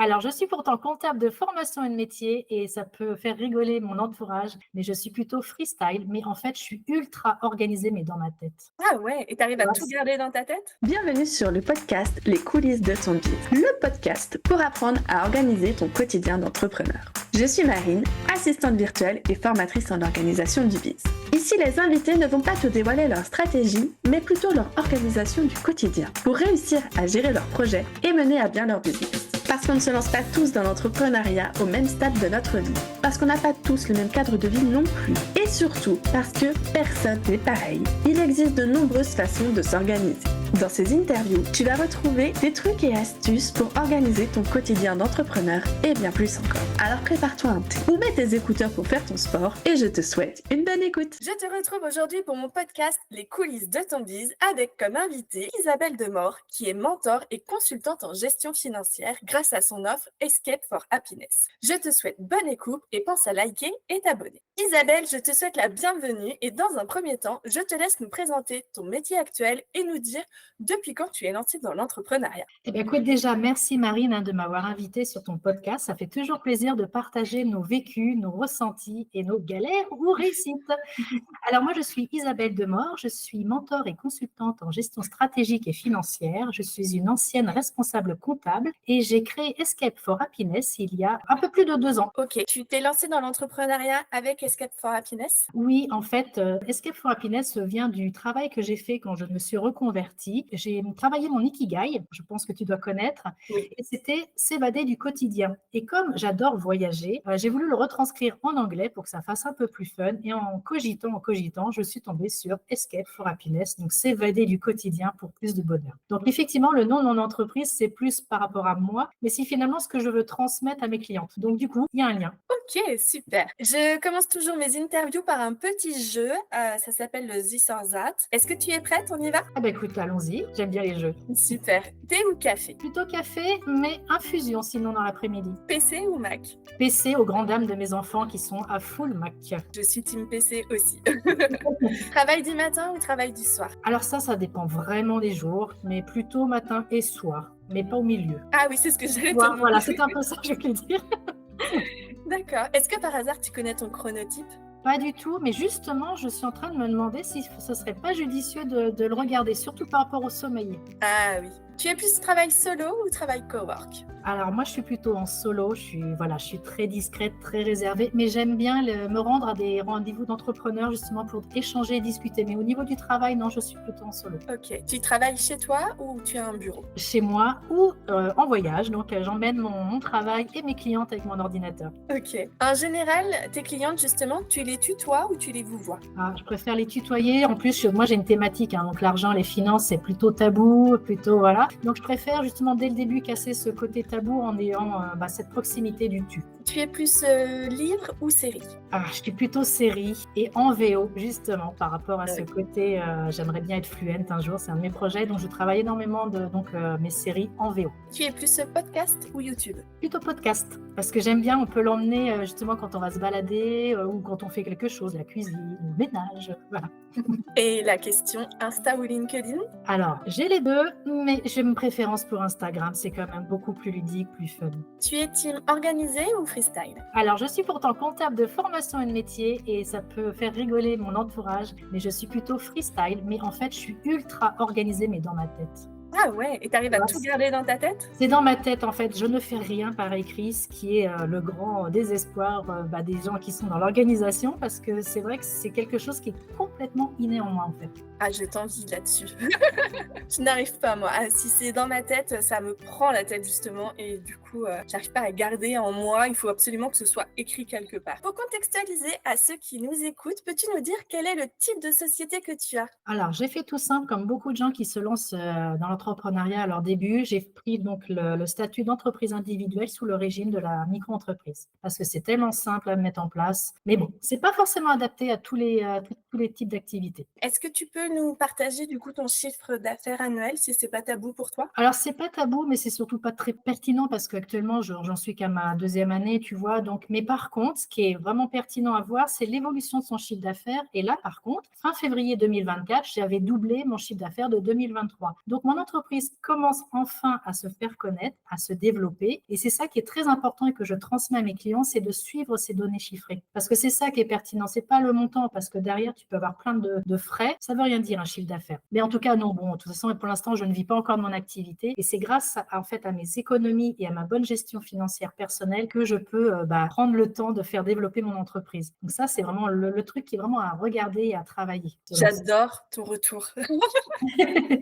Alors, je suis pourtant comptable de formation et de métier et ça peut faire rigoler mon entourage, mais je suis plutôt freestyle. Mais en fait, je suis ultra organisée, mais dans ma tête. Ah ouais, et tu arrives Tu à vois, tout garder dans ta tête? Bienvenue sur le podcast Les coulisses de ton biz, le podcast pour apprendre à organiser ton quotidien d'entrepreneur. Je suis Marine, assistante virtuelle et formatrice en organisation du biz. Ici, les invités ne vont pas te dévoiler leur stratégie, mais plutôt leur organisation du quotidien pour réussir à gérer leurs projets et mener à bien leur business. Parce qu'on ne se lance pas tous dans l'entrepreneuriat au même stade de notre vie. Parce qu'on n'a pas tous le même cadre de vie non plus. Et surtout, parce que personne n'est pareil. Il existe de nombreuses façons de s'organiser. Dans ces interviews, tu vas retrouver des trucs et astuces pour organiser ton quotidien d'entrepreneur et bien plus encore. Alors prépare-toi un thé ou mets tes écouteurs pour faire ton sport et je te souhaite une bonne écoute. Je te retrouve aujourd'hui pour mon podcast Les coulisses de ton biz avec comme invitée Isabelle Demore qui est mentor et consultante en gestion financière grâce à son offre Escape for Happiness. Je te souhaite bonne écoute et pense à liker et t'abonner. Isabelle, je te souhaite la bienvenue et dans un premier temps, je te laisse nous présenter ton métier actuel et nous dire depuis quand tu es lancée dans l'entrepreneuriat. Eh bien, écoute, déjà, merci Marine de m'avoir invitée sur ton podcast. Ça fait toujours plaisir de partager nos vécus, nos ressentis et nos galères ou réussites. Alors, moi, je suis Isabelle Demore. Je suis mentor et consultante en gestion stratégique et financière. Je suis une ancienne responsable comptable et j'ai créé Escape for Happiness il y a un peu plus de 2 ans. Ok, tu t'es lancée dans l'entrepreneuriat avec Escape for Happiness? Oui, en fait, Escape for Happiness vient du travail que j'ai fait quand je me suis reconvertie. J'ai travaillé mon ikigai, je pense que tu dois connaître, Oui. et c'était s'évader du quotidien. Et comme j'adore voyager, j'ai voulu le retranscrire en anglais pour que ça fasse un peu plus fun. Et en cogitant, je suis tombée sur Escape for Happiness, donc s'évader du quotidien pour plus de bonheur. Donc effectivement, le nom de mon entreprise, c'est plus par rapport à moi, mais c'est finalement ce que je veux transmettre à mes clientes. Donc du coup, il y a un lien. Ok, super. Je commence toujours mes interviews par un petit jeu. Ça s'appelle le This or That. Est-ce que tu es prête? On y va? Ah ben écoute, allons-y, j'aime bien les jeux. Super. Thé ou café? Plutôt café, mais infusion sinon dans l'après-midi. PC ou Mac? PC aux grandes dames de mes enfants qui sont à full Mac. Je suis team PC aussi. Travail du matin ou travail du soir? Alors ça dépend vraiment des jours, mais plutôt matin et soir, mais pas au milieu. Ah oui, c'est ce que j'allais te Voilà, demander. c'est un peu ça que je voulais dire. D'accord. Est-ce que par hasard tu connais ton chronotype? Pas du tout, mais justement, je suis en train de me demander si ce serait pas judicieux de le regarder, surtout par rapport au sommeil. Ah oui. Tu es plus travail solo ou travail cowork? Alors moi, je suis plutôt en solo, je suis très discrète, très réservée, mais j'aime bien me rendre à des rendez-vous d'entrepreneurs justement pour échanger et discuter. Mais au niveau du travail, non, je suis plutôt en solo. Ok. Tu travailles chez toi ou tu as un bureau? Chez moi ou en voyage, donc j'emmène mon travail et mes clientes avec mon ordinateur. Ok. En général, tes clientes, justement, tu les tutoies ou tu les vouvoies? Ah, je préfère les tutoyer. En plus, moi, j'ai une thématique, hein, donc l'argent, les finances, c'est plutôt tabou, plutôt voilà. Donc, je préfère justement dès le début casser ce côté tabou en ayant cette proximité du tu. Tu es plus livre ou série? Ah, je suis plutôt série et en VO, justement, par rapport à ce Ouais. côté, j'aimerais bien être fluente un jour, c'est un de mes projets, donc je travaille énormément de mes séries en VO. Tu es plus podcast ou YouTube? Plutôt podcast, parce que j'aime bien, on peut l'emmener justement quand on va se balader ou quand on fait quelque chose, la cuisine, le ménage, voilà. Et la question Insta ou LinkedIn? Alors, j'ai les deux, mais j'ai une préférence pour Instagram, c'est quand même beaucoup plus ludique, plus fun. Tu es team organisé ou freestyle? Alors, je suis pourtant comptable de formation et de métier et ça peut faire rigoler mon entourage, mais je suis plutôt freestyle, mais en fait, je suis ultra organisée, mais dans ma tête. Ah ouais, et tu arrives à tout garder dans ta tête? C'est dans ma tête, en fait, je ne fais rien par écrit, ce qui est le grand désespoir des gens qui sont dans l'organisation, parce que c'est vrai que c'est quelque chose qui est complètement inné en moi, en fait. Ah, je t'envie là-dessus. Je n'arrive pas, moi. Ah, si c'est dans ma tête, ça me prend la tête, justement. Et du coup, j'arrive pas à garder en moi. Il faut absolument que ce soit écrit quelque part. Pour contextualiser à ceux qui nous écoutent, peux-tu nous dire quel est le type de société que tu as? Alors, j'ai fait tout simple, comme beaucoup de gens qui se lancent dans l'entrepreneuriat à leur début. J'ai pris donc le statut d'entreprise individuelle sous le régime de la micro-entreprise parce que c'est tellement simple à mettre en place. Mais bon, c'est pas forcément adapté à tous les types d'activités. Est-ce que tu peux nous partager du coup ton chiffre d'affaires annuel si c'est pas tabou pour toi? Alors, c'est pas tabou, mais c'est surtout pas très pertinent parce qu'actuellement, j'en suis qu'à ma deuxième année, tu vois. Donc, mais par contre, ce qui est vraiment pertinent à voir, c'est l'évolution de son chiffre d'affaires. Et là, par contre, fin février 2024, j'avais doublé mon chiffre d'affaires de 2023. Donc, mon l'entreprise commence enfin à se faire connaître, à se développer. Et c'est ça qui est très important et que je transmets à mes clients, c'est de suivre ces données chiffrées. Parce que c'est ça qui est pertinent. C'est pas le montant, parce que derrière, tu peux avoir plein de frais. Ça veut rien dire, un chiffre d'affaires. Mais en tout cas, non, bon, de toute façon, pour l'instant, je ne vis pas encore de mon activité. Et c'est grâce en fait, à mes économies et à ma bonne gestion financière personnelle que je peux prendre le temps de faire développer mon entreprise. Donc ça, c'est vraiment le truc qui est vraiment à regarder et à travailler. J'adore ton retour.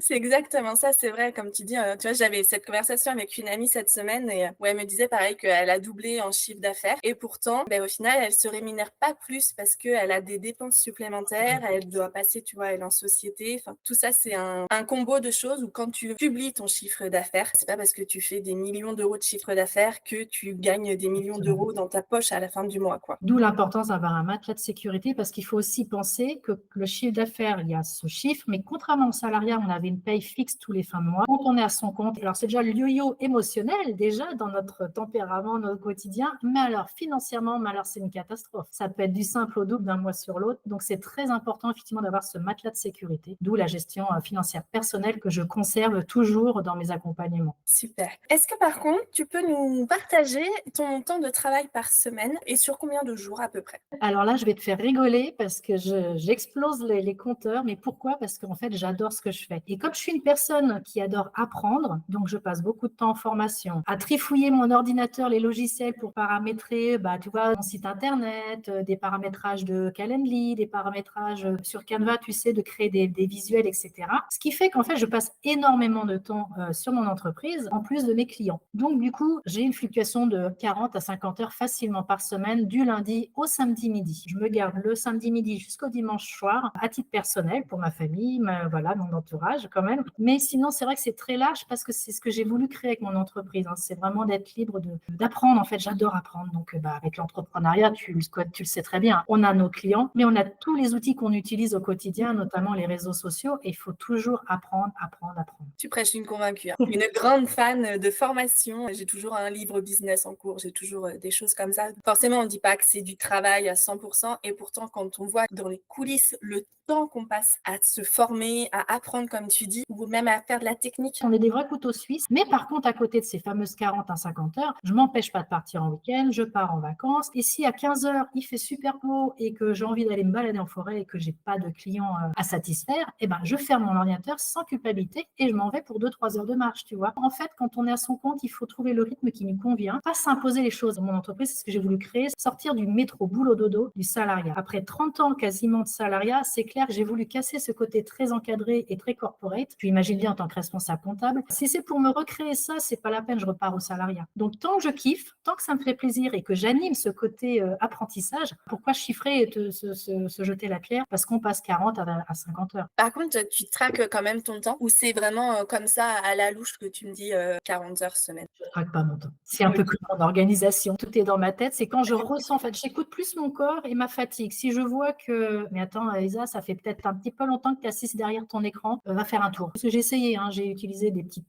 C'est exactement ça, c'est vrai, comme tu dis, tu vois, j'avais cette conversation avec une amie cette semaine et où elle me disait pareil qu'elle a doublé en chiffre d'affaires et pourtant, au final, elle se rémunère pas plus parce qu'elle a des dépenses supplémentaires, elle doit passer, tu vois, elle est en société. Enfin, tout ça, c'est un combo de choses où quand tu publies ton chiffre d'affaires, c'est pas parce que tu fais des millions d'euros de chiffre d'affaires que tu gagnes des millions d'euros dans ta poche à la fin du mois, quoi. D'où l'importance d'avoir un matelas de sécurité parce qu'il faut aussi penser que le chiffre d'affaires, il y a ce chiffre, mais contrairement au salariat, on avait une paye fixe tous les fins de mois. Quand on est à son compte, alors c'est déjà le yo-yo émotionnel déjà dans notre tempérament, notre quotidien, mais alors financièrement, mais alors c'est une catastrophe. Ça peut être du simple au double d'un mois sur l'autre. Donc c'est très important effectivement d'avoir ce matelas de sécurité, d'où la gestion financière personnelle que je conserve toujours dans mes accompagnements. Super. Est-ce que par contre, tu peux nous partager ton temps de travail par semaine et sur combien de jours à peu près? Alors là, je vais te faire rigoler parce que j'explose les compteurs. Mais pourquoi? Parce qu'en fait, j'adore ce que je fais. Et comme je suis une personne qui adore apprendre, donc je passe beaucoup de temps en formation, à trifouiller mon ordinateur, les logiciels pour paramétrer, tu vois, mon site internet, des paramétrages de Calendly, des paramétrages sur Canva, tu sais, de créer des visuels, etc. Ce qui fait qu'en fait, je passe énormément de temps sur mon entreprise, en plus de mes clients. Donc, du coup, j'ai une fluctuation de 40 à 50 heures facilement par semaine, du lundi au samedi midi. Je me garde le samedi midi jusqu'au dimanche soir, à titre personnel, pour ma famille, voilà, mon entourage quand même. Mais sinon, c'est vrai que c'est très large parce que c'est ce que j'ai voulu créer avec mon entreprise. C'est vraiment d'être libre d'apprendre. En fait, j'adore apprendre. Donc, avec l'entrepreneuriat, tu le sais très bien. On a nos clients, mais on a tous les outils qu'on utilise au quotidien, notamment les réseaux sociaux. Et il faut toujours apprendre, apprendre, apprendre. Tu prêches une convaincue, hein. Une grande fan de formation. J'ai toujours un livre business en cours. J'ai toujours des choses comme ça. Forcément, on ne dit pas que c'est du travail à 100%. Et pourtant, quand on voit dans les coulisses le temps qu'on passe à se former, à apprendre, comme tu dis, ou même à faire de la technique. On est des vrais couteaux suisses. Mais par contre, à côté de ces fameuses 40 à 50 heures, je ne m'empêche pas de partir en week-end, je pars en vacances. Et si à 15 heures, il fait super beau et que j'ai envie d'aller me balader en forêt et que je n'ai pas de clients à satisfaire, je ferme mon ordinateur sans culpabilité et je m'en vais pour 2-3 heures de marche, tu vois. En fait, quand on est à son compte, il faut trouver le rythme qui nous convient, pas s'imposer les choses. Dans mon entreprise, c'est ce que j'ai voulu créer, sortir du métro boulot dodo, du salariat. Après 30 ans quasiment de salariat, c'est clair que j'ai voulu casser ce côté très encadré et très corporate. Tu imagines bien en tant que responsable comptable. Si c'est pour me recréer ça, c'est pas la peine, je repars au salariat. Donc, tant que je kiffe, tant que ça me fait plaisir et que j'anime ce côté apprentissage, pourquoi chiffrer et se jeter la pierre? Parce qu'on passe 40 à 50 heures. Par contre, tu traques quand même ton temps ou c'est vraiment comme ça à la louche que tu me dis 40 heures semaine? Je ne traque pas mon temps. C'est un peu comme mon organisation. Tout est dans ma tête. C'est quand je ressens, en fait, j'écoute plus mon corps et ma fatigue. Si je vois que, mais attends, Elisa, ça fait peut-être un petit peu longtemps que tu es assise derrière ton écran, va faire un tour. Parce que j'ai essayé, j'ai utilisé des petites,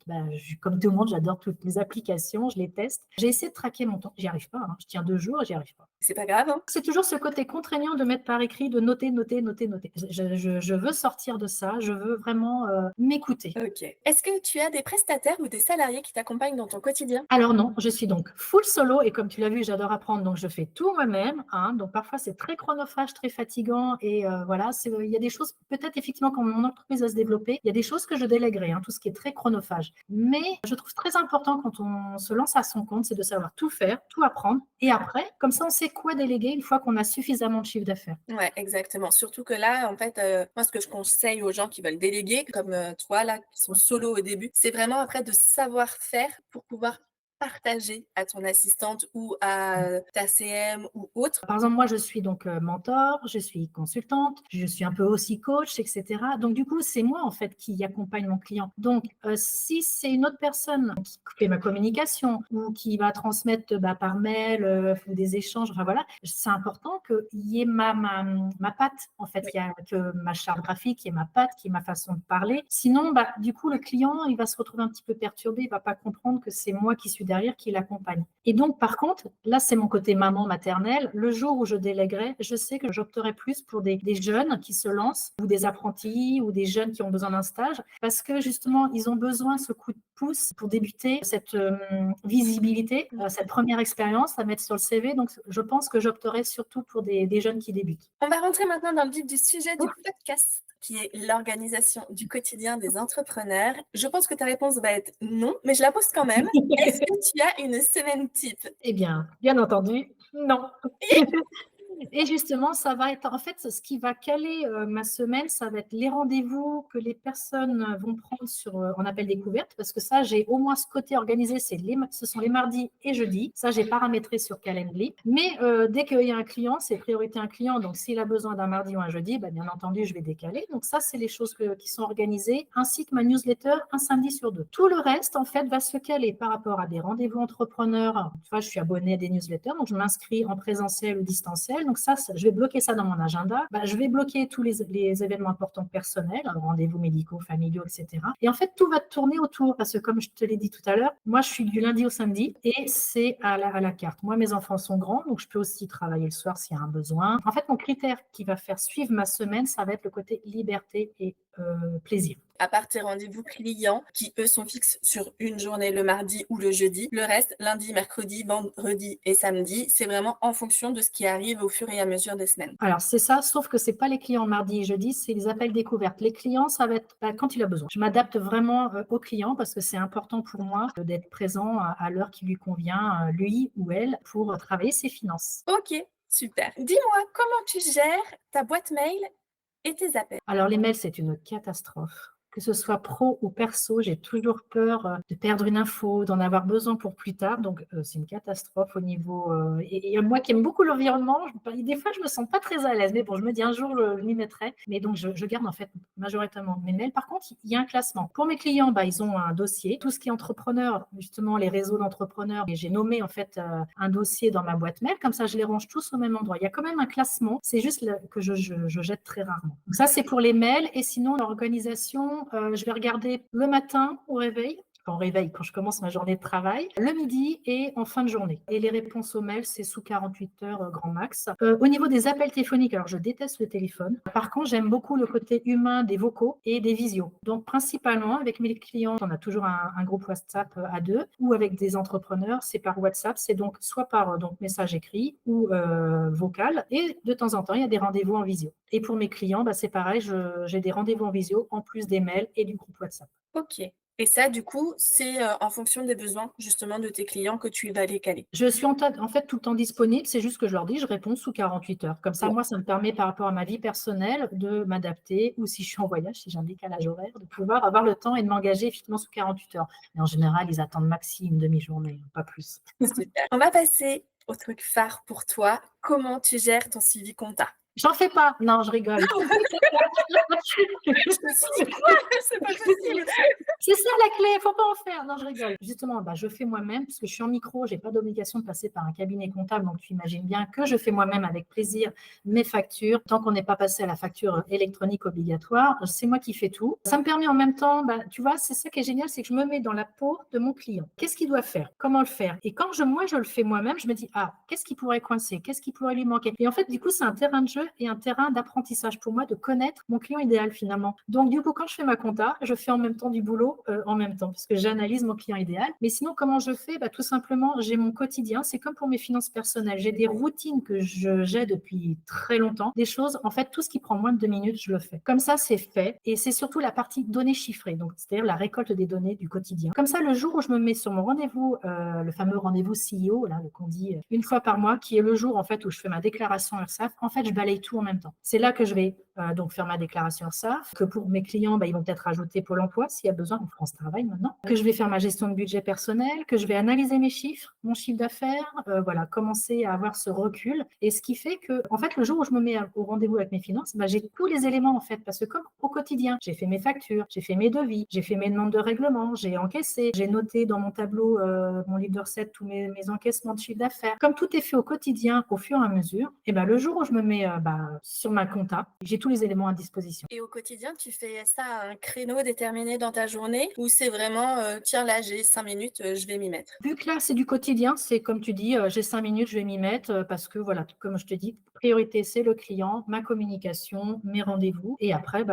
comme tout le monde, j'adore toutes les applications, je les teste. J'ai essayé de traquer mon temps. J'y arrive pas. Je tiens 2 jours, j'y arrive pas. C'est pas grave, hein? C'est toujours ce côté contraignant de mettre par écrit, de noter, noter, noter, noter. Je veux sortir de ça. Je veux vraiment m'écouter. Ok. Est-ce que tu as des prestataires ou des salariés qui t'accompagnent dans ton quotidien? Alors non, je suis donc full solo et comme tu l'as vu, j'adore apprendre, donc je fais tout moi-même. Donc parfois, c'est très chronophage, très fatigant et voilà, il y a des choses, peut-être effectivement, quand mon entreprise va se développer, il y a des choses que je délèguerai, tout ce qui est très chronophage. Mais je trouve très important quand on se lance à son compte, c'est de savoir tout faire, tout apprendre et après, comme ça, on sait quoi déléguer une fois qu'on a suffisamment de chiffre d'affaires. Ouais, exactement. Surtout que là, en fait, moi, ce que je conseille aux gens qui veulent déléguer, comme toi, là, qui sont solo au début, c'est vraiment après de savoir faire pour pouvoir partager à ton assistante ou à ta CM ou autre. Par exemple, moi, je suis donc mentor, je suis consultante, je suis un peu aussi coach, etc. Donc, du coup, c'est moi, en fait, qui accompagne mon client. Donc, si c'est une autre personne qui fait ma communication ou qui va transmettre par mail ou des échanges, enfin voilà, c'est important qu'il y ait ma patte, en fait, Oui. qu'il y a que ma charte graphique, qu'il y ait ma patte, qu'il y ait ma façon de parler. Sinon, du coup, le client, il va se retrouver un petit peu perturbé, il ne va pas comprendre que c'est moi qui suis derrière qui l'accompagne. Et donc, par contre, là, c'est mon côté maman maternelle. Le jour où je délèguerai, je sais que j'opterai plus pour des jeunes qui se lancent ou des apprentis ou des jeunes qui ont besoin d'un stage parce que justement, ils ont besoin de ce coup de pouce pour débuter cette visibilité, cette première expérience à mettre sur le CV. Donc, je pense que j'opterai surtout pour des jeunes qui débutent. On va rentrer maintenant dans le vif du sujet du podcast, qui est l'organisation du quotidien des entrepreneurs. Je pense que ta réponse va être non, mais je la pose quand même. Est-ce que tu as une semaine type? Eh bien entendu, non. Et justement, ça va être, en fait, ce qui va caler ma semaine, ça va être les rendez-vous que les personnes vont prendre sur, on appelle découverte, parce que ça, j'ai au moins ce côté organisé, ce sont les mardis et jeudis. Ça, j'ai paramétré sur Calendly. Mais dès qu'il y a un client, c'est priorité un client. Donc, s'il a besoin d'un mardi ou un jeudi, bien entendu, je vais décaler. Donc, ça, c'est les choses qui sont organisées, ainsi que ma newsletter, un samedi sur 2. Tout le reste, en fait, va se caler par rapport à des rendez-vous entrepreneurs. Tu vois, je suis abonnée à des newsletters, donc je m'inscris en présentiel ou distanciel. Donc ça, je vais bloquer ça dans mon agenda. Je vais bloquer tous les événements importants personnels, rendez-vous médicaux, familiaux, etc. Et en fait, tout va tourner autour parce que comme je te l'ai dit tout à l'heure, moi, je suis du lundi au samedi et c'est à la carte. Moi, mes enfants sont grands, donc je peux aussi travailler le soir s'il y a un besoin. En fait, mon critère qui va faire suivre ma semaine, ça va être le côté liberté et plaisir. À part tes rendez-vous clients qui, eux, sont fixes sur une journée, le mardi ou le jeudi, le reste, lundi, mercredi, vendredi et samedi, c'est vraiment en fonction de ce qui arrive au fur et à mesure des semaines. Alors, c'est ça, sauf que c'est pas les clients mardi et jeudi, c'est les appels découvertes. Les clients, ça va être quand il a besoin. Je m'adapte vraiment aux clients parce que c'est important pour moi d'être présent à l'heure qui lui convient, lui ou elle, pour travailler ses finances. Ok, super. Dis-moi, comment tu gères ta boîte mail et tes appels? Alors, les mails, c'est une catastrophe. Que ce soit pro ou perso, j'ai toujours peur de perdre une info, d'en avoir besoin pour plus tard. Donc, c'est une catastrophe au niveau… et moi qui aime beaucoup l'environnement, des fois, je me sens pas très à l'aise. Mais bon, je me dis un jour, je m'y mettrai. Mais donc, je garde en fait majoritairement mes mails. Par contre, il y a un classement. Pour mes clients, ils ont un dossier. Tout ce qui est entrepreneur, justement, les réseaux d'entrepreneurs, et j'ai nommé en fait un dossier dans ma boîte mail. Comme ça, je les range tous au même endroit. Il y a quand même un classement. C'est juste que je jette très rarement. Donc ça, c'est pour les mails. Et sinon, l'organisation, je vais regarder le matin au réveil, quand je commence ma journée de travail, le midi et en fin de journée. Et les réponses aux mails, c'est sous 48 heures grand max. Au niveau des appels téléphoniques, alors je déteste le téléphone. Par contre, j'aime beaucoup le côté humain des vocaux et des visios. Donc principalement, avec mes clients, on a toujours un groupe WhatsApp à 2 ou avec des entrepreneurs, c'est par WhatsApp. C'est donc soit par message écrit ou vocal. Et de temps en temps, il y a des rendez-vous en visio. Et pour mes clients, c'est pareil, j'ai des rendez-vous en visio en plus des mails et du groupe WhatsApp. Ok. Et ça, du coup, c'est en fonction des besoins, justement, de tes clients que tu vas les caler. Je suis en fait tout le temps disponible, c'est juste que je leur dis, je réponds sous 48 heures. Comme ça, moi, ça me permet par rapport à ma vie personnelle de m'adapter ou si je suis en voyage, si j'ai un décalage horaire, de pouvoir avoir le temps et de m'engager effectivement sous 48 heures. Mais en général, ils attendent maxi une demi-journée, pas plus. Super. On va passer au truc phare pour toi. Comment tu gères ton suivi compta? J'en fais pas. Non, je rigole. Je me suis dit, quoi? C'est pas possible. C'est ça la clé, faut pas en faire. Non, je rigole. Justement, je fais moi-même parce que je suis en micro, j'ai pas d'obligation de passer par un cabinet comptable, donc tu imagines bien que je fais moi-même avec plaisir mes factures. Tant qu'on n'est pas passé à la facture électronique obligatoire, c'est moi qui fais tout. Ça me permet en même temps, tu vois, c'est ça qui est génial, c'est que je me mets dans la peau de mon client. Qu'est-ce qu'il doit faire? Comment le faire? Et quand moi je le fais moi-même, je me dis, qu'est-ce qui pourrait coincer? Qu'est-ce qui pourrait lui manquer? Et en fait, du coup, c'est un terrain de jeu et un terrain d'apprentissage pour moi de connaître mon client idéal finalement. Donc du coup, quand je fais ma compta, je fais en même temps du boulot en même temps parce que j'analyse mon client idéal. Mais sinon, comment je fais? Tout simplement, j'ai mon quotidien. C'est comme pour mes finances personnelles. J'ai des routines que j'ai depuis très longtemps. Des choses, en fait, tout ce qui prend moins de 2 minutes, je le fais. Comme ça, c'est fait. Et c'est surtout la partie données chiffrées, donc c'est-à-dire la récolte des données du quotidien. Comme ça, le jour où je me mets sur mon rendez-vous, le fameux rendez-vous CEO, là, qu'on dit une fois par mois, qui est le jour en fait où je fais ma déclaration URSSAF, en fait, je balaye tout en même temps. C'est là que je vais donc faire ma déclaration URSSAF, que pour mes clients, ils vont peut-être ajouter Pôle emploi s'il y a besoin, en France Travail maintenant, que je vais faire ma gestion de budget personnel, que je vais analyser mes chiffres, mon chiffre d'affaires, commencer à avoir ce recul. Et ce qui fait que, en fait, le jour où je me mets au rendez-vous avec mes finances, j'ai tous les éléments, en fait, parce que comme au quotidien, j'ai fait mes factures, j'ai fait mes devis, j'ai fait mes demandes de règlement, j'ai encaissé, j'ai noté dans mon tableau, mon livre de recettes, tous mes encaissements de chiffre d'affaires. Comme tout est fait au quotidien, au fur et à mesure, et le jour où je me mets sur ma compta. J'ai tous les éléments à disposition. Et au quotidien, tu fais ça à un créneau déterminé dans ta journée ou c'est vraiment, tiens, là, j'ai 5 minutes, je vais m'y mettre? Vu que là, c'est du quotidien, c'est comme tu dis, j'ai 5 minutes, je vais m'y mettre parce que voilà, comme je te dis, priorité, c'est le client, ma communication, mes rendez-vous. Et après,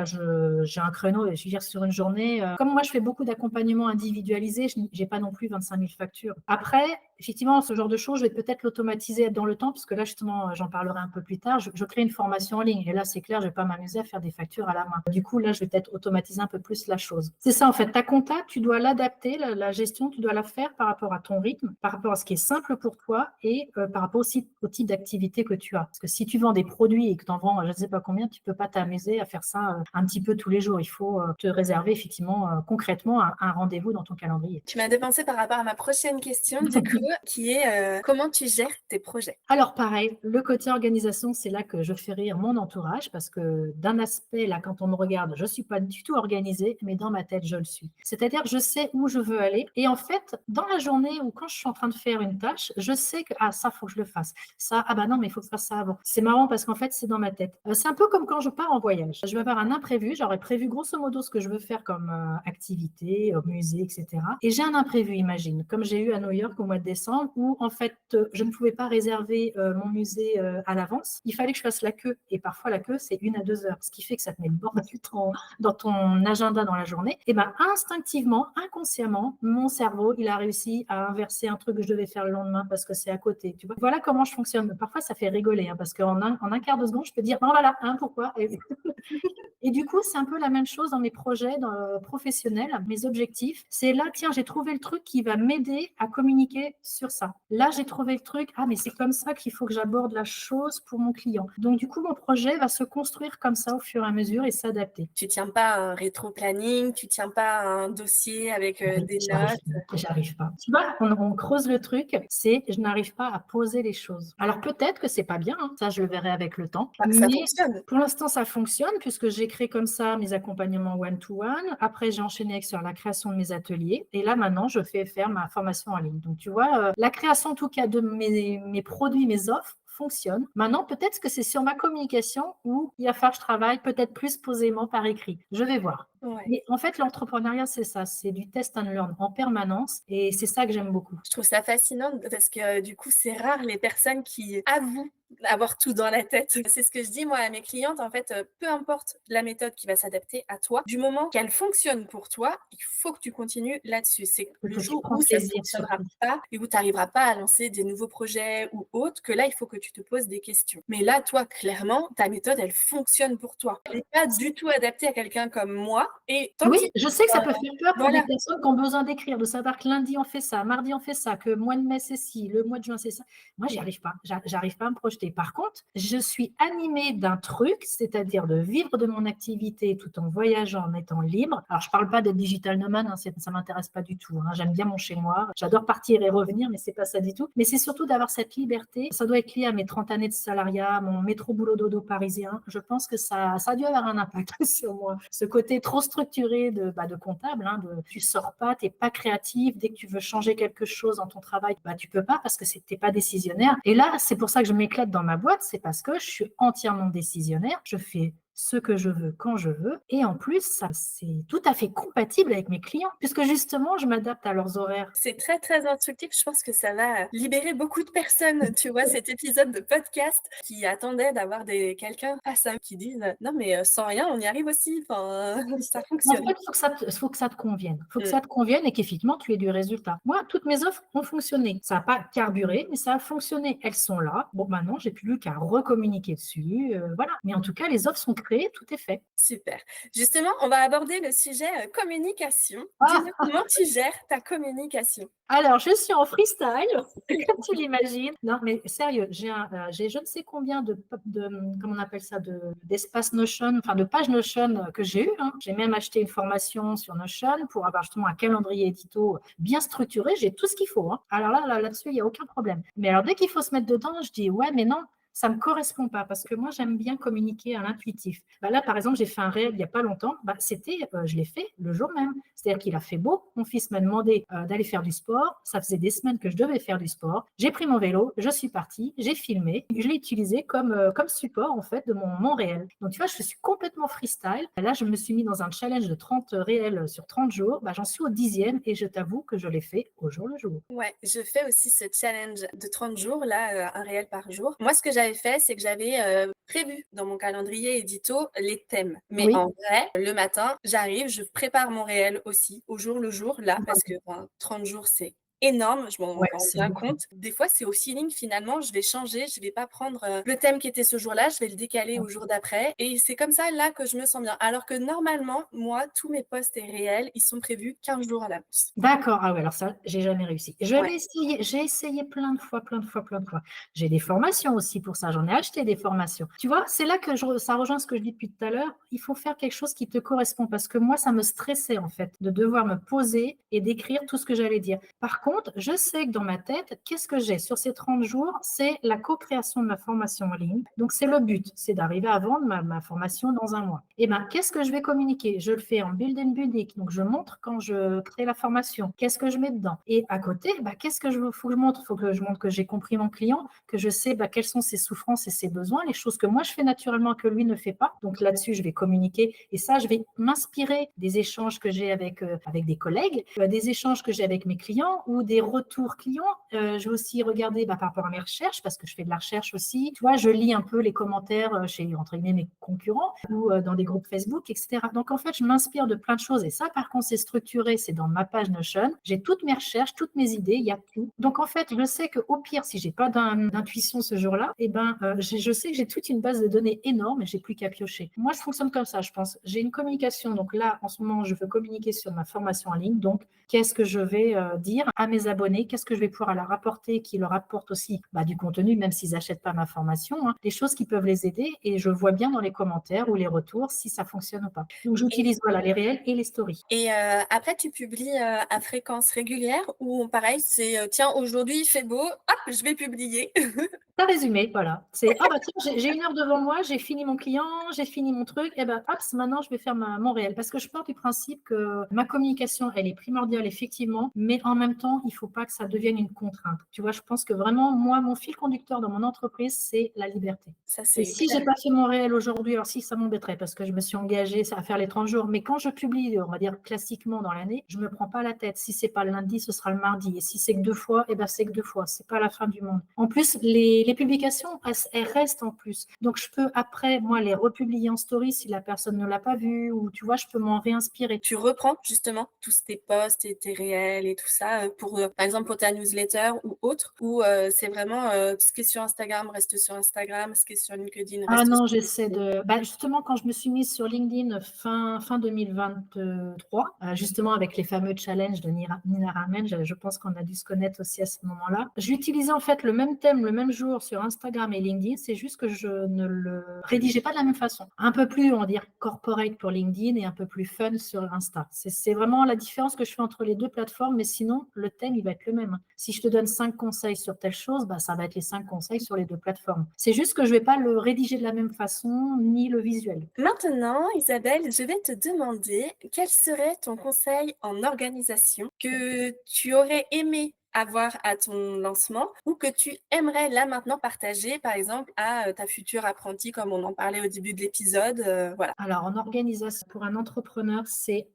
j'ai un créneau, je veux dire, sur une journée. Comme moi, je fais beaucoup d'accompagnement individualisé, je n'ai pas non plus 25 000 factures. Après, effectivement, ce genre de choses, je vais peut-être l'automatiser dans le temps, parce que là, justement, j'en parlerai un peu plus tard. Je crée une formation en ligne. Et là, c'est clair, je ne vais pas m'amuser à faire des factures à la main. Du coup, là, je vais peut-être automatiser un peu plus la chose. C'est ça, en fait. Ta compta, tu dois l'adapter, la gestion, tu dois la faire par rapport à ton rythme, par rapport à ce qui est simple pour toi et par rapport aussi au type d'activité que tu as. Parce que si tu vends des produits et que tu en vends je ne sais pas combien, tu ne peux pas t'amuser à faire ça un petit peu tous les jours. Il faut te réserver effectivement concrètement un rendez-vous dans ton calendrier. Tu m'as devancé par rapport à ma prochaine question, du coup, qui est comment tu gères tes projets? Alors pareil, le côté organisation, c'est là que je fais rire mon entourage parce que d'un aspect, là, quand on me regarde, je ne suis pas du tout organisée, mais dans ma tête, je le suis. C'est-à-dire que je sais où je veux aller. Et en fait, dans la journée ou quand je suis en train de faire une tâche, je sais que ça, il faut que je le fasse. Ça, non, mais il faut que je fasse ça avant. C'est marrant parce qu'en fait, c'est dans ma tête. C'est un peu comme quand je pars en voyage. Je vais avoir un imprévu. J'aurais prévu grosso modo ce que je veux faire comme activité, musée, etc. Et j'ai un imprévu, imagine, comme j'ai eu à New York au mois de décembre, où en fait, je ne pouvais pas réserver mon musée à l'avance. Il fallait que je fasse la queue. Et parfois, la queue, c'est 1 à 2 heures. Ce qui fait que ça te met le bordel dans ton agenda dans la journée. Et instinctivement, inconsciemment, mon cerveau, il a réussi à inverser un truc que je devais faire le lendemain parce que c'est à côté. Tu vois, voilà comment je fonctionne. Parfois, ça fait rigoler parce qu'en un quart de seconde, je peux dire, non, voilà, pourquoi Et du coup, c'est un peu la même chose dans mes projets professionnels, mes objectifs. C'est là, tiens, j'ai trouvé le truc qui va m'aider à communiquer sur ça. Là, j'ai trouvé le truc, mais c'est comme ça qu'il faut que j'aborde la chose pour mon client. Donc, du coup, mon projet va se construire comme ça au fur et à mesure et s'adapter. Tu tiens pas un rétro-planning, tu tiens pas un dossier avec des notes. J'arrive pas. Tu vois, on creuse le truc, je n'arrive pas à poser les choses. Alors, peut-être que c'est pas bien, ça, je le verrai avec le temps. Ça fonctionne. Pour l'instant, ça fonctionne puisque j'ai créé comme ça mes accompagnements one-to-one. Après, j'ai enchaîné sur la création de mes ateliers. Et là, maintenant, je fais faire ma formation en ligne. Donc, tu vois, la création, en tout cas, de mes produits, mes offres, fonctionne. Maintenant, peut-être que c'est sur ma communication où il va falloir que je travaille peut-être plus posément par écrit. Je vais voir. Ouais. Mais en fait, l'entrepreneuriat, c'est ça, c'est du test and learn en permanence et c'est ça que j'aime beaucoup. Je trouve ça fascinant parce que du coup, c'est rare les personnes qui avouent avoir tout dans la tête. C'est ce que je dis moi à mes clientes, en fait, peu importe la méthode qui va s'adapter à toi, du moment qu'elle fonctionne pour toi, il faut que tu continues là-dessus. C'est le jour où ça ne fonctionnera pas et où tu n'arriveras pas à lancer des nouveaux projets ou autres, que là, il faut que tu te poses des questions. Mais là, toi, clairement, ta méthode, elle fonctionne pour toi. Elle n'est pas du tout adaptée à quelqu'un comme moi. Et oui, je sais que ça peut faire peur pour voilà. des personnes qui ont besoin d'écrire, de savoir que lundi on fait ça, mardi on fait ça, que le mois de mai c'est ci, le mois de juin c'est ça. Moi, j'y arrive pas. J'arrive pas à me projeter. Par contre, je suis animée d'un truc, c'est-à-dire de vivre de mon activité tout en voyageant, en étant libre. Alors, je parle pas d'être digital nomade, ça m'intéresse pas du tout. J'aime bien mon chez-moi. J'adore partir et revenir, mais c'est pas ça du tout. Mais c'est surtout d'avoir cette liberté. Ça doit être lié à mes 30 années de salariat, mon métro boulot dodo parisien. Je pense que ça a dû avoir un impact sur moi. Ce côté trop structuré de comptable, tu sors pas, t'es pas créatif. Dès que tu veux changer quelque chose dans ton travail, tu peux pas parce que t'es pas décisionnaire. Et là, c'est pour ça que je m'éclate dans ma boîte, c'est parce que je suis entièrement décisionnaire. Je fais ce que je veux quand je veux. Et en plus, ça, c'est tout à fait compatible avec mes clients, puisque justement, je m'adapte à leurs horaires. C'est très, très instructif. Je pense que ça va libérer beaucoup de personnes, tu vois, cet épisode de podcast qui attendait d'avoir quelqu'un face à eux qui disent « Non, mais sans rien, on y arrive aussi. Enfin, ça fonctionne. » En fait, il faut que ça te convienne. Il faut que ça te convienne et qu'effectivement, tu aies du résultat. Moi, toutes mes offres ont fonctionné. Ça n'a pas carburé, mais ça a fonctionné. Elles sont là. Bon, maintenant, j'ai plus qu'à recommuniquer dessus. Voilà. Mais en tout cas, les offres sont créées, tout est fait. Super. Justement, on va aborder le sujet communication. Dis-nous comment tu gères ta communication. Alors, je suis en freestyle, comme tu l'imagines. Non, mais sérieux, j'ai je ne sais combien comment on appelle ça, d'espace Notion, enfin de pages Notion que j'ai eu. J'ai même acheté une formation sur Notion pour avoir justement un calendrier édito bien structuré. J'ai tout ce qu'il faut. Alors là-dessus, il n'y a aucun problème. Mais alors, dès qu'il faut se mettre dedans, je dis, ouais, mais non, ça me correspond pas parce que moi, j'aime bien communiquer à l'intuitif. Bah là, par exemple, j'ai fait un réel il y a pas longtemps. Bah, je l'ai fait le jour même. C'est-à-dire qu'il a fait beau. Mon fils m'a demandé d'aller faire du sport. Ça faisait des semaines que je devais faire du sport. J'ai pris mon vélo, je suis partie, j'ai filmé, je l'ai utilisé comme support en fait de mon réel. Donc tu vois, je suis complètement freestyle. Là, je me suis mis dans un challenge de 30 réels sur 30 jours. Bah, j'en suis au 10e et je t'avoue que je l'ai fait au jour le jour. Ouais, je fais aussi ce challenge de 30 jours, là, un réel par jour. Moi, ce que j'avais fait, c'est que j'avais prévu dans mon calendrier édito les thèmes. Mais Oui, en vrai, le matin, j'arrive, je prépare mon réel aussi au jour le jour, là, parce que 30 jours, c'est énorme, je m'en ouais, rends c'est bien beaucoup. compte. Des fois, c'est au feeling finalement, je vais changer, je vais pas prendre le thème qui était ce jour-là, je vais le décaler au jour d'après. Et c'est comme ça là que je me sens bien. Alors que normalement, moi, tous mes posts et réels, ils sont prévus 15 jours à l'avance. D'accord, ah ouais, alors ça, j'ai jamais réussi. Je Ouais. l'ai essayé, j'ai essayé plein de fois, plein de fois, plein de fois. J'ai des formations aussi pour ça, j'en ai acheté des formations. Tu vois, c'est là que ça rejoint ce que je dis depuis tout à l'heure, il faut faire quelque chose qui te correspond parce que moi, ça me stressait en fait de devoir me poser et d'écrire tout ce que j'allais dire. Par contre, je sais que dans ma tête, qu'est-ce que j'ai sur ces 30 jours? C'est la co-création de ma formation en ligne. Donc, c'est le but, c'est d'arriver à vendre ma formation dans un mois. Et ben, qu'est-ce que je vais communiquer? Je le fais en build and building, donc je montre quand je crée la formation. Qu'est-ce que je mets dedans? Et à côté, bah, qu'est-ce que faut que je montre? Il faut que je montre que j'ai compris mon client, que je sais quelles sont ses souffrances et ses besoins, les choses que moi je fais naturellement que lui ne fait pas. Donc là-dessus, je vais communiquer et ça, je vais m'inspirer des échanges que j'ai avec des collègues, des échanges que j'ai avec mes clients ou des retours clients. Je vais aussi regarder par rapport à mes recherches parce que je fais de la recherche aussi. Tu vois, je lis un peu les commentaires chez, entre guillemets, mes concurrents ou dans des groupes Facebook, etc. Donc en fait, je m'inspire de plein de choses et ça, par contre, c'est structuré, c'est dans ma page Notion. J'ai toutes mes recherches, toutes mes idées, il y a tout. Donc en fait, je sais qu'au pire, si j'ai pas d'intuition ce jour-là, je sais que j'ai toute une base de données énorme et j'ai plus qu'à piocher. Moi, je fonctionne comme ça, je pense. J'ai une communication. Donc là, en ce moment, je veux communiquer sur ma formation en ligne. Donc, qu'est-ce que je vais dire à mes abonnés? Qu'est-ce que je vais pouvoir leur apporter qui leur apporte aussi du contenu, même s'ils n'achètent pas ma formation, des choses qui peuvent les aider. Et je vois bien dans les commentaires ou les retours si ça fonctionne ou pas. Donc, j'utilise les réels et les stories. Et après, tu publies à fréquence régulière ou pareil, c'est tiens, aujourd'hui il fait beau, hop, je vais publier. T'as résumé, voilà. C'est tiens, j'ai 1 heure devant moi, j'ai fini mon client, j'ai fini mon truc, et hop, maintenant je vais faire mon réel. Parce que je pars du principe que ma communication, elle est primordiale, effectivement, mais en même temps, il ne faut pas que ça devienne une contrainte. Tu vois, je pense que vraiment, moi, mon fil conducteur dans mon entreprise, c'est la liberté. Ça, Et c'est si clair. j'ai pas fait mon réel aujourd'hui, alors si, ça m'embêterait parce que je me suis engagée à faire les 30 jours. Mais quand je publie, on va dire classiquement dans l'année, je me prends pas la tête. Si c'est pas le lundi, ce sera le mardi. Et si c'est que 2 fois, c'est que 2 fois. C'est pas la fin du monde. En plus, les publications, elles restent en plus. Donc, je peux après, moi, les republier en story si la personne ne l'a pas vu ou tu vois, je peux m'en réinspirer. Tu reprends justement tous tes posts et tes réels et tout ça pour, par exemple, pour ta newsletter ou autre, ou c'est vraiment ce qui est sur Instagram reste sur Instagram, ce qui est sur LinkedIn Ah reste sur non, j'essaie de. Justement, quand je me suis mise sur LinkedIn fin 2023, justement avec les fameux challenges de Nina Ramen, je pense qu'on a dû se connaître aussi à ce moment-là. J'utilisais en fait le même thème le même jour sur Instagram et LinkedIn, c'est juste que je ne le rédigeais pas de la même façon. Un peu plus, on va dire, corporate pour LinkedIn et un peu plus fun sur Insta. C'est vraiment la différence que je fais entre les deux plateformes, mais sinon, le thème, il va être le même. Si je te donne 5 conseils sur telle chose, ça va être les 5 conseils sur les deux plateformes. C'est juste que je ne vais pas le rédiger de la même façon, ni le visuel. Maintenant, Isabelle, je vais te demander quel serait ton conseil en organisation que tu aurais aimé avoir à ton lancement ou que tu aimerais là maintenant partager, par exemple, à ta future apprentie, comme on en parlait au début de l'épisode. Voilà. Alors, en organisation, pour un entrepreneur, c'est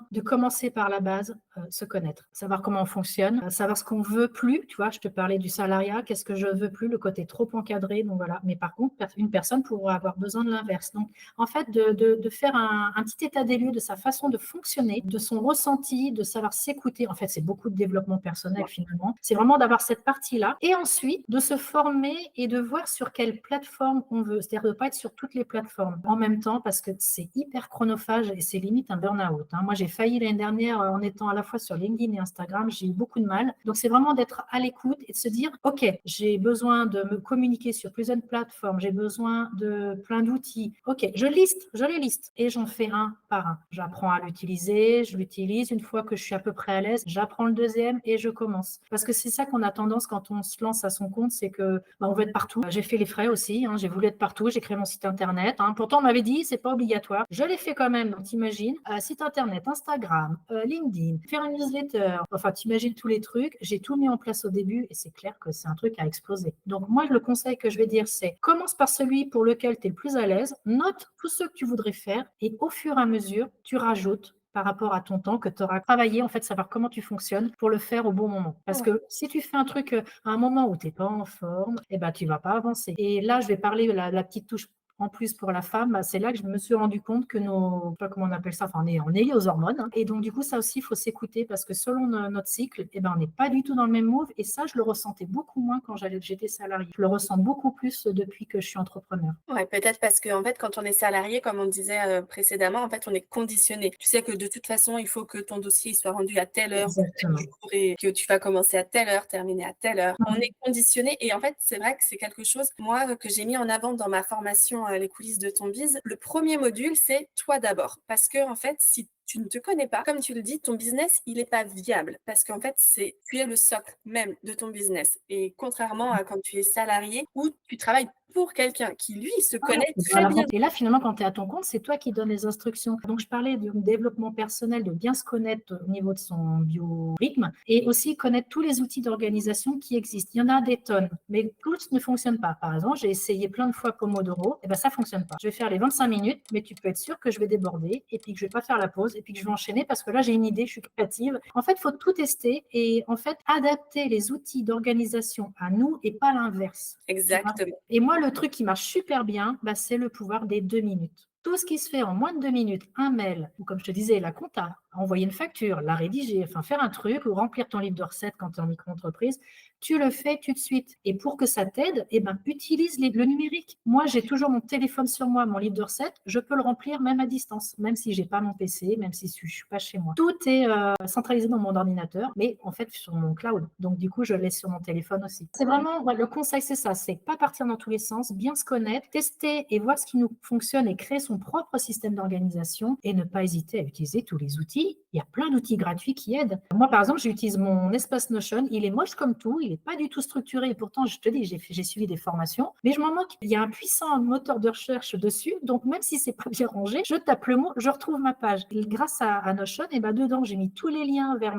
de commencer par la base, se connaître, savoir comment on fonctionne, savoir ce qu'on veut plus. Tu vois, je te parlais du salariat, qu'est-ce que je veux plus, le côté trop encadré. Donc voilà. Mais par contre, une personne pourra avoir besoin de l'inverse. Donc, en fait, de faire un petit état des lieux de sa façon de fonctionner, de son ressenti, de savoir s'écouter. En fait, c'est beaucoup de développement personnel finalement. C'est vraiment d'avoir cette partie-là. Et ensuite, de se former et de voir sur quelle plateforme on veut. C'est-à-dire de ne pas être sur toutes les plateformes en même temps parce que c'est hyper chronophage et c'est limite un burn-out. Moi, j'ai failli l'année dernière en étant à la fois sur LinkedIn et Instagram. J'ai eu beaucoup de mal. Donc, c'est vraiment d'être à l'écoute et de se dire, OK, j'ai besoin de me communiquer sur plusieurs plateformes. J'ai besoin de plein d'outils. OK, je les liste et j'en fais un par un. J'apprends à l'utiliser, je l'utilise. Une fois que je suis à peu près à l'aise, j'apprends le deuxième et je commence. Parce que c'est ça qu'on a tendance quand on se lance à son compte, c'est que on veut être partout. J'ai fait les frais aussi, j'ai voulu être partout, j'ai créé mon site internet. Pourtant, on m'avait dit, c'est pas obligatoire. Je l'ai fait quand même, donc t'imagines, site internet, Instagram, LinkedIn, faire une newsletter, enfin t'imagines tous les trucs. J'ai tout mis en place au début et c'est clair que c'est un truc à exploser. Donc moi, le conseil que je vais dire, c'est commence par celui pour lequel tu es le plus à l'aise, note tous ceux que tu voudrais faire et au fur et à mesure, tu rajoutes par rapport à ton temps que tu auras travaillé, en fait, savoir comment tu fonctionnes pour le faire au bon moment. Parce que si tu fais un truc à un moment où tu n'es pas en forme, eh ben, tu ne vas pas avancer. Et là, je vais parler de la petite touche en plus pour la femme, c'est là que je me suis rendu compte que je sais pas comment on appelle ça, enfin, on est lié aux hormones. Et donc, du coup, ça aussi, il faut s'écouter parce que selon notre cycle, eh ben, on n'est pas du tout dans le même move. Et ça, je le ressentais beaucoup moins quand j'étais salariée. Je le ressens beaucoup plus depuis que je suis entrepreneur. Ouais, peut-être parce que en fait, quand on est salarié, comme on disait précédemment, en fait, on est conditionné. Tu sais que de toute façon, il faut que ton dossier soit rendu à telle heure, tel Exactement. jour, et que tu vas commencer à telle heure, terminer à telle heure. On Mhm. est conditionné et en fait, c'est vrai que c'est quelque chose, moi, que j'ai mis en avant dans ma formation Les coulisses de ton biz. Le premier module, c'est toi d'abord. Parce que en fait, si tu ne te connais pas, comme tu le dis, ton business, il n'est pas viable parce qu'en fait, tu es le socle même de ton business. Et contrairement à quand tu es salarié où tu travailles pour quelqu'un qui, lui, se connaît très bien. Et là, finalement, quand tu es à ton compte, c'est toi qui donnes les instructions. Donc, je parlais du développement personnel, de bien se connaître au niveau de son biorhythme et aussi connaître tous les outils d'organisation qui existent. Il y en a des tonnes, mais tous ne fonctionnent pas. Par exemple, j'ai essayé plein de fois Pomodoro, et ben ça ne fonctionne pas. Je vais faire les 25 minutes, mais tu peux être sûr que je vais déborder et puis que je ne vais pas faire la pause et puis que je vais enchaîner parce que là, j'ai une idée, je suis créative. En fait, il faut tout tester et en fait, adapter les outils d'organisation à nous et pas l'inverse. Exactement. Et moi, le truc qui marche super bien, c'est le pouvoir des 2 minutes. Tout ce qui se fait en moins de 2 minutes, un mail, ou comme je te disais, la compta, envoyer une facture, la rédiger, enfin faire un truc ou remplir ton livre de recettes quand tu es en micro-entreprise, tu le fais tout de suite. Et pour que ça t'aide, utilise le numérique. Moi, j'ai toujours mon téléphone sur moi, mon livre de recettes, je peux le remplir même à distance, même si je n'ai pas mon PC, même si je ne suis pas chez moi. Tout est centralisé dans mon ordinateur, mais en fait sur mon cloud. Donc du coup, je le laisse sur mon téléphone aussi. C'est vraiment, le conseil, c'est ça, c'est pas partir dans tous les sens, bien se connaître, tester et voir ce qui nous fonctionne et créer son propre système d'organisation et ne pas hésiter à utiliser tous les outils. Il y a plein d'outils gratuits qui aident. Moi, par exemple, j'utilise mon espace Notion. Il est moche comme tout, il n'est pas du tout structuré. Et pourtant, je te dis, j'ai suivi des formations, mais je m'en moque. Il y a un puissant moteur de recherche dessus. Donc, même si c'est pas bien rangé, je tape le mot, je retrouve ma page. Et grâce à Notion, dedans, j'ai mis tous les liens vers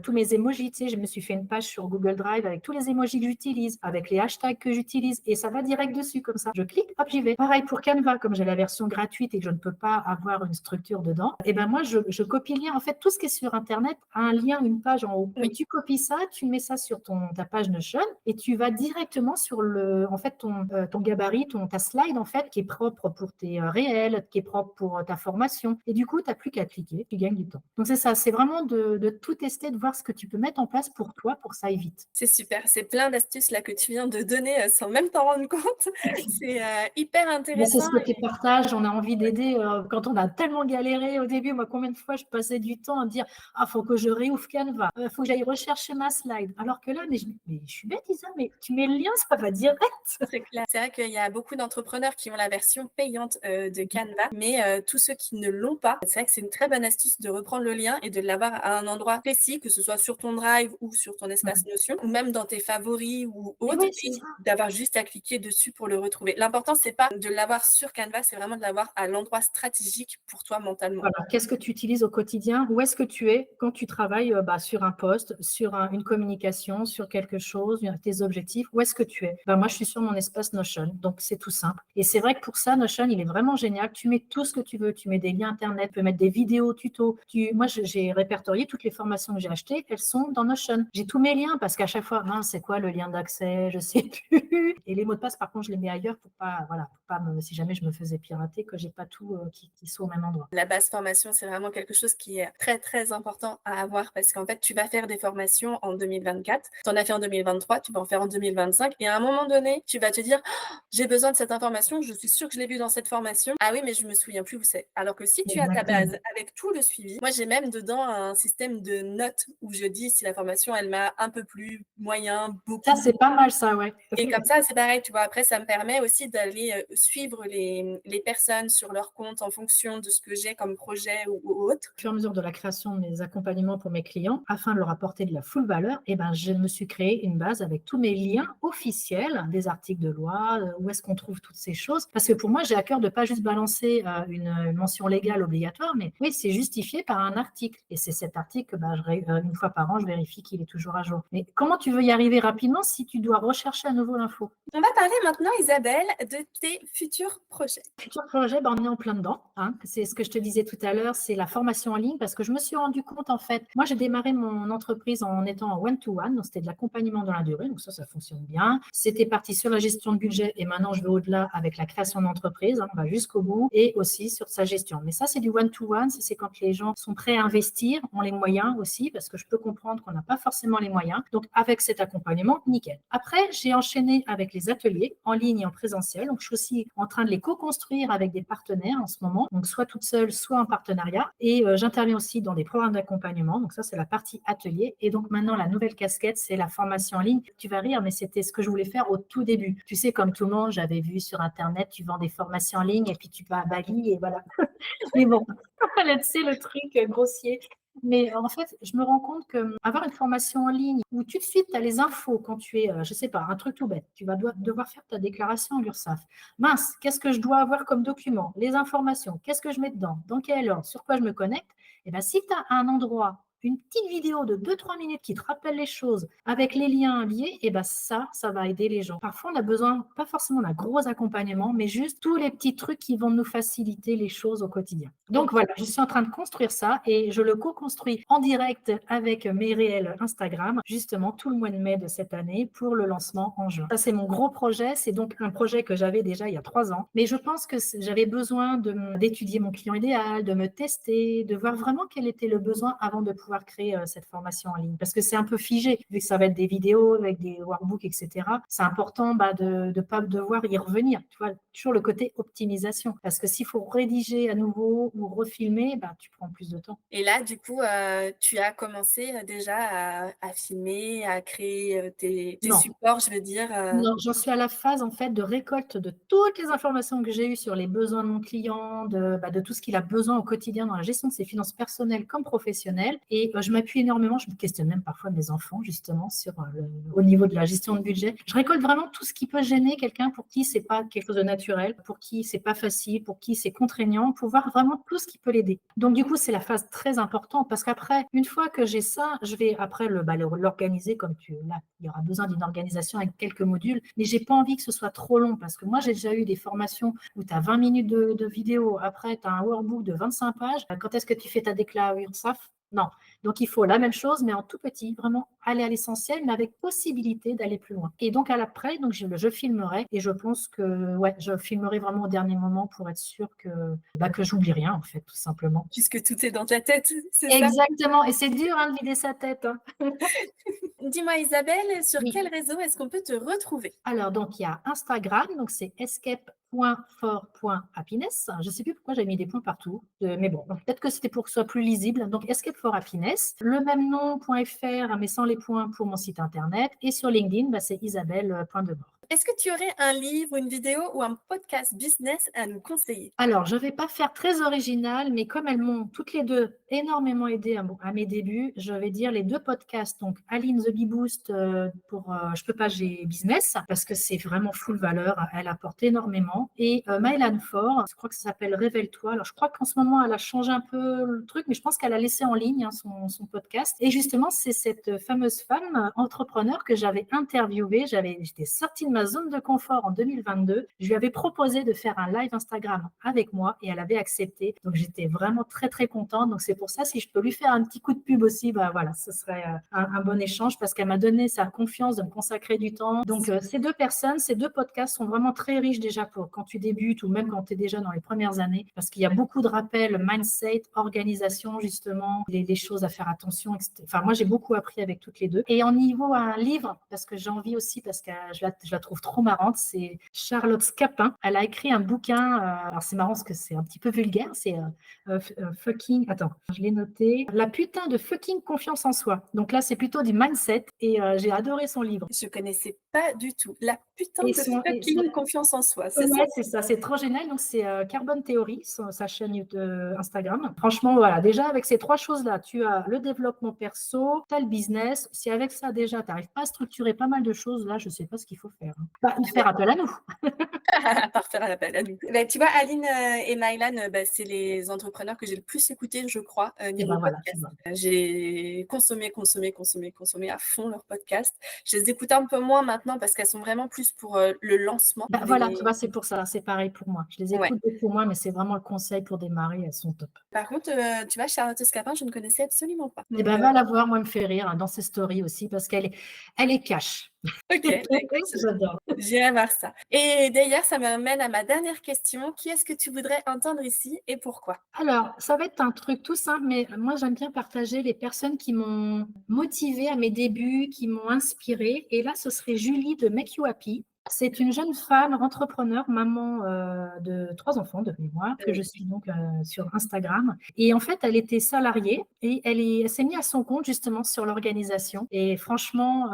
tous mes emojis. Tu sais, je me suis fait une page sur Google Drive avec tous les emojis que j'utilise, avec les hashtags que j'utilise, et ça va direct dessus comme ça. Je clique, hop, j'y vais. Pareil pour Canva, comme j'ai la version gratuite et que je ne peux pas avoir une structure dedans. Moi, je copie le lien. En fait, tout ce qui est sur Internet a un lien, une page en haut. Oui. Et tu copies ça, tu mets ça sur ta page Notion et tu vas directement sur ton gabarit, ta slide en fait, qui est propre pour tes réels, qui est propre pour ta formation. Et du coup, tu n'as plus qu'à cliquer, tu gagnes du temps. Donc c'est ça, c'est vraiment de tout tester, de voir ce que tu peux mettre en place pour toi, pour que ça aille vite. C'est super, c'est plein d'astuces là que tu viens de donner sans même t'en rendre compte. C'est hyper Mais intéressant. c'est ce côté partage, on a envie d'aider quand on a tellement galéré au début. Moi, combien de fois je passais du temps à me dire « Ah, faut que je réouvre Canva, faut que j'aille rechercher ma slide. » Alors que là, mais je suis bête, Isa, mais tu mets le lien, ça va direct. C'est clair. C'est vrai qu'il y a beaucoup d'entrepreneurs qui ont la version payante de Canva, mais tous ceux qui ne l'ont pas, c'est vrai que c'est une très bonne astuce de reprendre le lien et de l'avoir à un endroit précis, que ce soit sur ton Drive ou sur ton espace Notion, ou même dans tes favoris ou autres, Oui, et c'est ça. d'avoir juste à cliquer dessus pour le retrouver. L'important, c'est pas de l'avoir sur Canva, c'est vraiment de l'avoir à l'endroit stratégique pour toi mentalement. Voilà. Qu'est-ce que tu utilises au quotidien? Où est-ce que tu es quand tu travailles sur un poste, sur une communication, sur quelque chose, tes objectifs? Où est-ce que tu es? Moi, je suis sur mon espace Notion, donc c'est tout simple. Et c'est vrai que pour ça, Notion, il est vraiment génial. Tu mets tout ce que tu veux. Tu mets des liens Internet, tu peux mettre des vidéos, tutos. Moi, j'ai répertorié toutes les formations que j'ai achetées. Elles sont dans Notion. J'ai tous mes liens parce qu'à chaque fois, c'est quoi le lien d'accès? Je sais plus. Et les mots de passe, par contre, je les mets ailleurs pour pas, si jamais je me faisais pirater, que j'ai pas tout qui soit au même endroit. La base formation, c'est vraiment quelque chose qui est très, très important à avoir parce qu'en fait, tu vas faire des formations en 2024. Tu en as fait en 2023, tu vas en faire en 2025 et à un moment donné, tu vas te dire: «Oh, j'ai besoin de cette information, je suis sûre que je l'ai vue dans cette formation. Ah oui, mais je me souviens plus où c'est». Alors que si tu as ta Exactement. base avec tout le suivi, moi j'ai même dedans un système de notes où je dis si la formation elle m'a un peu plu, moyen, Ça, beaucoup. c'est pas mal ça, ouais. Et comme ça, c'est pareil, tu vois? Après, ça me permet aussi d'aller, suivre les personnes sur leur compte en fonction de ce que j'ai comme projet ou autre. Au fur et à mesure de la création de mes accompagnements pour mes clients, afin de leur apporter de la full valeur, eh ben, je me suis créé une base avec tous mes liens officiels, des articles de loi, où est-ce qu'on trouve toutes ces choses. Parce que pour moi, j'ai à cœur de pas juste balancer une mention légale obligatoire, mais oui, c'est justifié par un article. Et c'est cet article que une fois par an, je vérifie qu'il est toujours à jour. Mais comment tu veux y arriver rapidement si tu dois rechercher à nouveau l'info? On va parler maintenant, Isabelle, de tes futurs projets. Futur projet, ben, on est en plein dedans, hein. C'est ce que je te disais tout à l'heure, c'est la formation en ligne parce que je me suis rendu compte, en fait, moi j'ai démarré mon entreprise en étant en one-to-one, donc c'était de l'accompagnement dans la durée, donc ça fonctionne bien. C'était parti sur la gestion de budget et maintenant je vais au-delà avec la création d'entreprise, hein, on va jusqu'au bout et aussi sur sa gestion. Mais ça, c'est du one-to-one, c'est quand les gens sont prêts à investir, ont les moyens aussi, parce que je peux comprendre qu'on n'a pas forcément les moyens. Donc avec cet accompagnement, nickel. Après, j'ai enchaîné avec les ateliers en ligne et en présentiel, donc je suis aussi en train de les co-construire avec des partenaires en ce moment, donc soit toute seule, soit en partenariat. Et j'interviens aussi dans des programmes d'accompagnement, donc ça c'est la partie atelier. Et donc maintenant la nouvelle casquette, c'est la formation en ligne. Tu vas rire, mais c'était ce que je voulais faire au tout début. Tu sais, comme tout le monde, j'avais vu sur Internet, tu vends des formations en ligne et puis tu vas à Bali et voilà. Mais bon, c'est le truc grossier. Mais en fait, je me rends compte qu'avoir une formation en ligne où tout de suite tu as les infos quand tu es, je sais pas, un truc tout bête, tu vas devoir faire ta déclaration à l'URSSAF. Mince, qu'est-ce que je dois avoir comme document? Les informations, qu'est-ce que je mets dedans? Dans quel ordre? Sur quoi je me connecte? Et bien, si tu as un endroit, une petite vidéo de 2-3 minutes qui te rappelle les choses avec les liens liés, et ben ça va aider les gens. Parfois, on a besoin, pas forcément d'un gros accompagnement, mais juste tous les petits trucs qui vont nous faciliter les choses au quotidien. Donc voilà, je suis en train de construire ça et je le co-construis en direct avec mes réels Instagram, justement tout le mois de mai de cette année pour le lancement en juin. Ça, c'est mon gros projet. C'est donc un projet que j'avais déjà il y a 3 ans. Mais je pense que j'avais besoin d'étudier mon client idéal, de me tester, de voir vraiment quel était le besoin avant de pouvoir créer cette formation en ligne. Parce que c'est un peu figé, vu que ça va être des vidéos avec des workbooks, etc. C'est important de ne pas devoir y revenir. Tu vois, toujours le côté optimisation. Parce que s'il faut rédiger à nouveau ou refilmer, tu prends plus de temps. Et là, du coup, tu as commencé déjà à filmer, à créer tes Non. supports, je veux dire. Non, j'en suis à la phase en fait de récolte de toutes les informations que j'ai eues sur les besoins de mon client, de tout ce qu'il a besoin au quotidien dans la gestion de ses finances personnelles comme professionnelles. Et je m'appuie énormément, je me questionne même parfois mes enfants justement au niveau de la gestion de budget. Je récolte vraiment tout ce qui peut gêner quelqu'un pour qui c'est pas quelque chose de naturel, pour qui c'est pas facile, pour qui c'est contraignant, pour voir vraiment tout ce qui peut l'aider. Donc du coup, c'est la phase très importante parce qu'après, une fois que j'ai ça, je vais après l'organiser comme là, il y aura besoin d'une organisation avec quelques modules, mais j'ai pas envie que ce soit trop long parce que moi, j'ai déjà eu des formations où tu as 20 minutes de vidéo, après tu as un workbook de 25 pages. Quand est-ce que tu fais ta déclaration URSSAF? Non. Donc, il faut la même chose, mais en tout petit, vraiment aller à l'essentiel, mais avec possibilité d'aller plus loin. Et donc, à l'après, donc, je filmerai et je pense que je filmerai vraiment au dernier moment pour être sûre que j'oublie rien, en fait, tout simplement. Puisque tout est dans ta tête, c'est ça? Exactement. Et c'est dur de vider sa tête, hein. Dis-moi, Isabelle, sur Oui. quel réseau est-ce qu'on peut te retrouver? Alors, donc, il y a Instagram, donc c'est escape.for.happiness. Je ne sais plus pourquoi j'ai mis des points partout, mais bon, peut-être que c'était pour que ce soit plus lisible. Donc, escape for happiness. Le même nom, .fr, mais sans les points pour mon site internet. Et sur LinkedIn, c'est Isabelle.Demort. Est-ce que tu aurais un livre, une vidéo ou un podcast business à nous conseiller? Alors, je ne vais pas faire très original, mais comme elles m'ont toutes les deux énormément aidé à mes débuts, je vais dire les 2 podcasts. Donc, Aline The Bee Boost pour Je peux pas, j'ai business, parce que c'est vraiment full valeur. Elle apporte énormément. Et Mylan Ford, je crois que ça s'appelle Révèle-toi. Alors, je crois qu'en ce moment, elle a changé un peu le truc, mais je pense qu'elle a laissé en ligne son podcast. Et justement, c'est cette fameuse femme entrepreneur que j'avais interviewée. J'étais sortie de ma zone de confort en 2022. Je lui avais proposé de faire un live Instagram avec moi et elle avait accepté. Donc, j'étais vraiment très, très contente. Donc, c'est pour ça, si je peux lui faire un petit coup de pub aussi, voilà, ce serait un bon échange parce qu'elle m'a donné sa confiance de me consacrer du temps. Donc, ces 2 personnes, ces 2 podcasts sont vraiment très riches déjà pour quand tu débutes ou même quand tu es déjà dans les premières années, parce qu'il y a beaucoup de rappels, mindset, organisation, justement, les choses à faire attention, etc. Enfin, moi, j'ai beaucoup appris avec toutes les deux. Et en niveau un livre, parce que j'ai envie aussi, parce que je la trouve trop marrante, c'est Charlotte Scapin. Elle a écrit un bouquin, alors c'est marrant parce que c'est un petit peu vulgaire, c'est fucking, attends, je l'ai noté, La putain de fucking confiance en soi. Donc là, c'est plutôt du mindset et j'ai adoré son livre. Je connaissais pas du tout. La putain Et de et fucking confiance en soi, c'est ça? ouais, c'est ça, c'est trop génial. Donc, c'est Carbon Theory, sa chaîne Instagram. Franchement, voilà, déjà, avec ces trois choses-là, tu as le développement perso, tu as le business. Si avec ça, déjà, tu n'arrives pas à structurer pas mal de choses, là, je ne sais pas ce qu'il faut faire. Bah, faire appel à nous. Par faire appel à nous. Bah, tu vois, Aline et Mylan, c'est les entrepreneurs que j'ai le plus écouté, je crois, Et niveau ben voilà, tu podcast. vois. J'ai consommé à fond leur podcast. Je les écoute un peu moins maintenant parce qu'elles sont vraiment plus pour le lancement. Bah, voilà, tu vois, c'est pour ça, c'est pareil pour moi. Je les Ouais. écoute beaucoup moins, mais c'est vraiment le conseil pour démarrer, elles sont top. Par contre, tu vois, Charlotte Scapin, je ne connaissais absolument pas. Et ben, va la voir, moi, elle me fait rire hein, dans ses stories aussi, parce elle est cash. Ok, écoute, J'adore. j'irai voir ça. Et d'ailleurs, ça m'amène à ma dernière question. Qui est-ce que tu voudrais entendre ici et pourquoi? Alors, ça va être un truc tout simple, mais moi, j'aime bien partager les personnes qui m'ont motivée à mes débuts, qui m'ont inspirée. Et là, ce serait Julie de Make You Happy. C'est une jeune femme entrepreneur, maman de 3 enfants de mémoire, que je suis donc sur Instagram. Et en fait, elle était salariée et elle s'est mise à son compte justement sur l'organisation. Et franchement,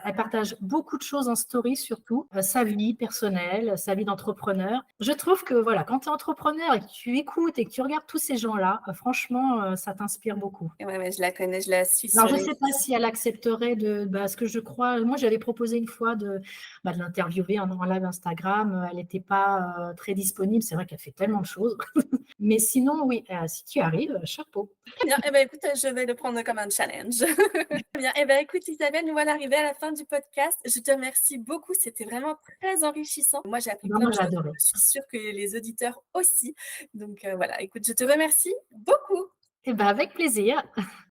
elle partage beaucoup de choses en story, surtout sa vie personnelle, sa vie d'entrepreneur. Je trouve que voilà, quand tu es entrepreneur et que tu écoutes et que tu regardes tous ces gens-là, franchement, ça t'inspire beaucoup. Ouais, je la connais, je la suis Alors, sur je ne sais pas si elle accepterait ce que je crois. Moi, j'avais proposé une fois de l'interviewer en live Instagram. Elle n'était pas très disponible. C'est vrai qu'elle fait tellement de choses. Mais sinon, oui, si tu arrives, chapeau. Très bien. Eh ben, écoute, je vais le prendre comme un challenge. Très bien. Eh ben, écoute, Isabelle, nous voilà arrivés à la fin du podcast. Je te remercie beaucoup. C'était vraiment très enrichissant. Moi, j'ai appris plein Moi, de j'ai choses. adoré. Je suis sûre que les auditeurs aussi. Donc, voilà. Écoute, je te remercie beaucoup. Eh ben, avec plaisir.